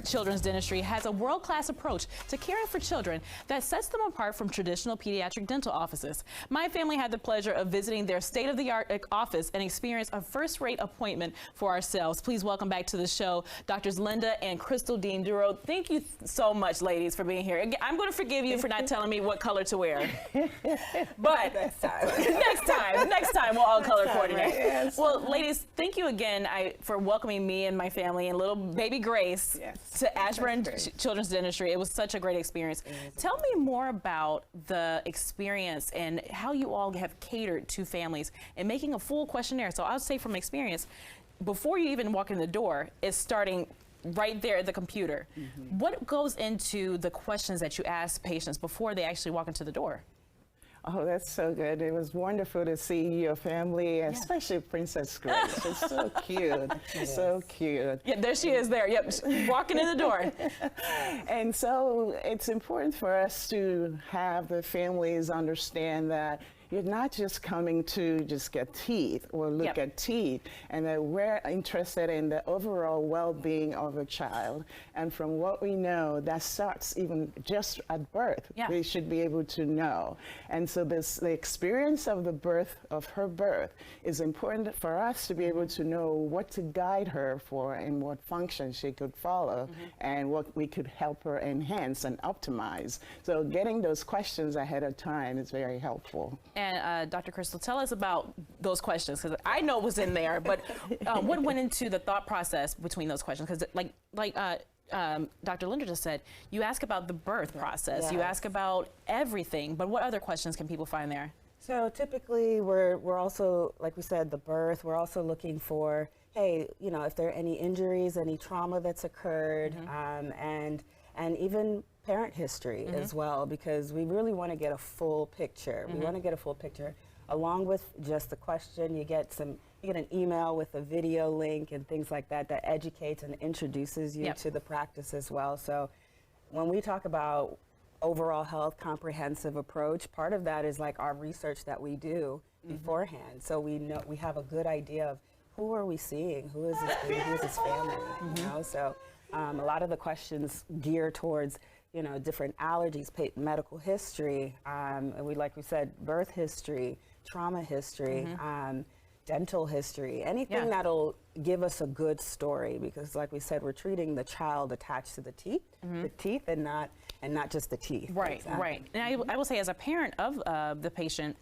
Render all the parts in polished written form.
Ashburn Children's Dentistry has a world-class approach to caring for children that sets them apart from traditional pediatric dental offices. My family had the pleasure of visiting their state-of-the-art office and experienced a first-rate appointment for ourselves. Please welcome back to the show, Drs. Linda and Crystal Dean Duro. Thank you so much, ladies, for being here. I'm going to forgive you for not telling me what color to wear. But next time we'll all color coordinate. Yes. Well, ladies, thank you again for welcoming me and my family and little baby Grace to Ashburn Children's Dentistry. It was such a great experience. Tell me more about the experience and how you all have catered to families and making a full questionnaire. So I'll say from experience, before you even walk in the door, it's starting right there at the computer. What goes into the questions that you ask patients before they actually walk into the door? Oh, that's so good. It was wonderful to see your family, especially Princess Grace. She's so cute, so cute. Yeah, there she is there. Yep, walking in the door. And so it's important for us to have the families understand that you're not just coming to just get teeth or look at teeth, and that we're interested in the overall well-being of a child. And from what we know, that starts even just at birth. We should be able to know. And so the experience of the birth, of her birth, is important for us to be able to know what to guide her for and what function she could follow and what we could help her enhance and optimize. So getting those questions ahead of time is very helpful. And Dr. Crystal, tell us about those questions, because I know what's in there, but what went into the thought process between those questions? Because like Dr. Linda just said, you ask about the birth process, you ask about everything, but what other questions can people find there? So typically we're also, like we said, the birth, we're also looking for, hey, you know, if there are any injuries, any trauma that's occurred, and even parent history as well, because we really want to get a full picture. We want to get a full picture along with just the question. You get an email with a video link and things like that that educates and introduces you to the practice as well. So when we talk about overall health comprehensive approach, part of that is like our research that we do beforehand. So we know, we have a good idea of who are we seeing, who is this baby, who is this family, you know? So a lot of the questions gear towards, you know, different allergies, medical history, and like we said, birth history, trauma history, dental history, anything that'll give us a good story, because like we said, we're treating the child attached to the teeth, and not just the teeth. Right, right. And I will say, as a parent of the patient,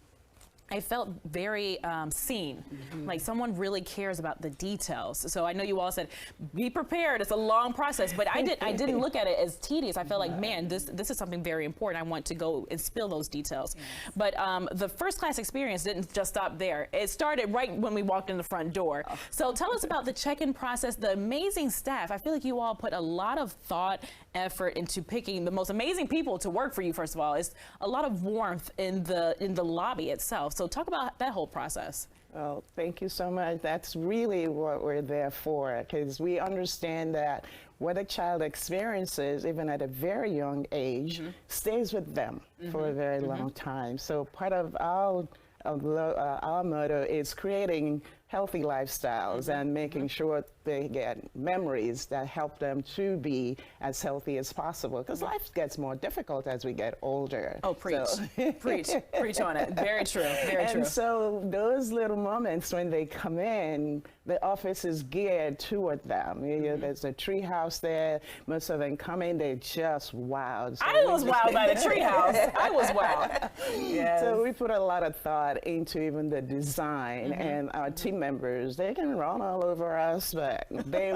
I felt very seen, like someone really cares about the details. So I know you all said, be prepared, it's a long process, but I didn't look at it as tedious. I felt like, man, this is something very important. I want to go and spill those details. But the first class experience didn't just stop there. It started right when we walked in the front door. So tell us about the check-in process, the amazing staff. I feel like you all put a lot of thought, effort into picking the most amazing people to work for you, first of all. It's a lot of warmth in the lobby itself. So talk about that whole process. Well, thank you so much. That's really what we're there for, because we understand that what a child experiences, even at a very young age, stays with them for a very long time. So part of our motto is creating healthy lifestyles and making sure they get memories that help them to be as healthy as possible, because life gets more difficult as we get older. Oh, preach. So preach on it. Very true, very true. And so those little moments when they come in, the office is geared toward them. You know, there's a tree house there. Most of them come in, they're just wowed. So I was wowed by the tree house. I was wowed. So we put a lot of thought into even the design, and our team members, they can run all over us, but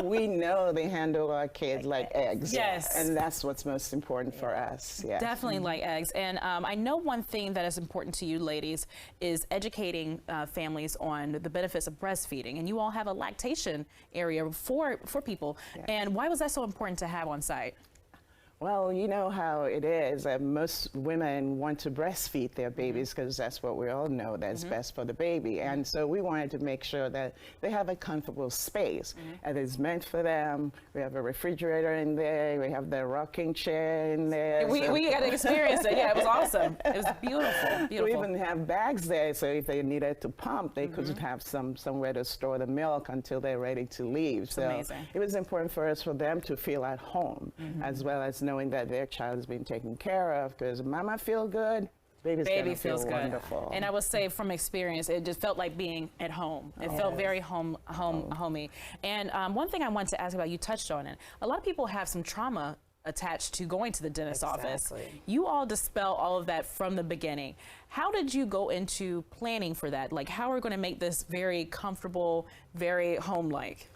we know they handle our kids like eggs. Yes. And that's what's most important for us. Yeah. Definitely like eggs. And I know one thing that is important to you ladies is educating families on the benefits of breastfeeding. And you all have a lactation area for people. And why was that so important to have on site? Well, you know how it is. Most women want to breastfeed their babies because that's what we all know that's best for the baby. And so we wanted to make sure that they have a comfortable space and it's meant for them. We have a refrigerator in there. We have the rocking chair in there. We got to experience it. Yeah, it was awesome. It was beautiful. Beautiful. We even have bags there, so if they needed to pump, they could have somewhere to store the milk until they're ready to leave. So amazing. it was important for us for them to feel at home, as well as knowing that their child has been taken care of. Because mama feel good, baby feels good. Wonderful. And I would say from experience, it just felt like being at home. It felt very homey. And one thing I wanted to ask about, you touched on it. A lot of people have some trauma attached to going to the dentist's office. You all dispel all of that from the beginning. How did you go into planning for that? Like, how are we going to make this very comfortable, very home-like?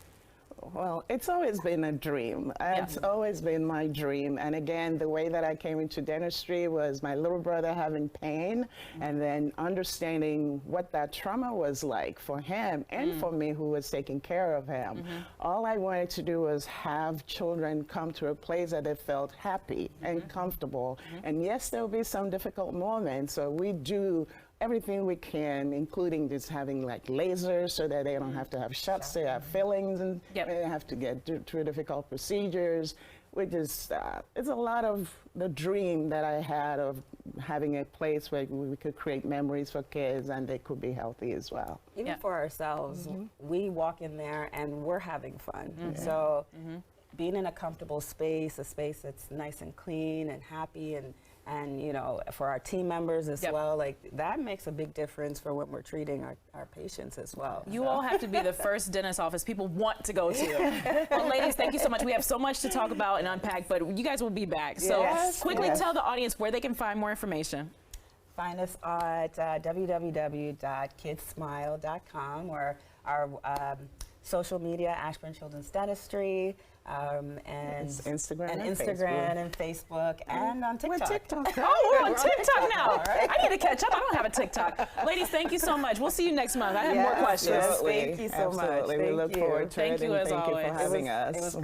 Well, it's always been a dream. It's always been my dream. And again, the way that I came into dentistry was my little brother having pain and then understanding what that trauma was like for him and for me who was taking care of him. All I wanted to do was have children come to a place that they felt happy and comfortable. And yes, there'll be some difficult moments. So we do everything we can, including just having like lasers so that they don't have to have shots, they have fillings and they have to get through difficult procedures. We just, it's a lot of the dream that I had of having a place where we could create memories for kids and they could be healthy as well. Even for ourselves, we walk in there and we're having fun. So being in a comfortable space, a space that's nice and clean and happy and you know, for our team members as well, like that makes a big difference for when we're treating our patients as well. You all have to be the first dentist office people want to go to. Well, ladies, thank you so much. We have so much to talk about and unpack, but you guys will be back. So quickly tell the audience where they can find more information. Find us at www.kidsmile.com or our social media, Ashburn Children's Dentistry, and Instagram and Facebook, and on TikTok. Oh, we're on TikTok now. I need to catch up. I don't have a TikTok. Ladies, thank you so much. We'll see you next month. I have more questions. Absolutely. Thank you so much. We look forward to it. Thank you as thank always. you for having us. It was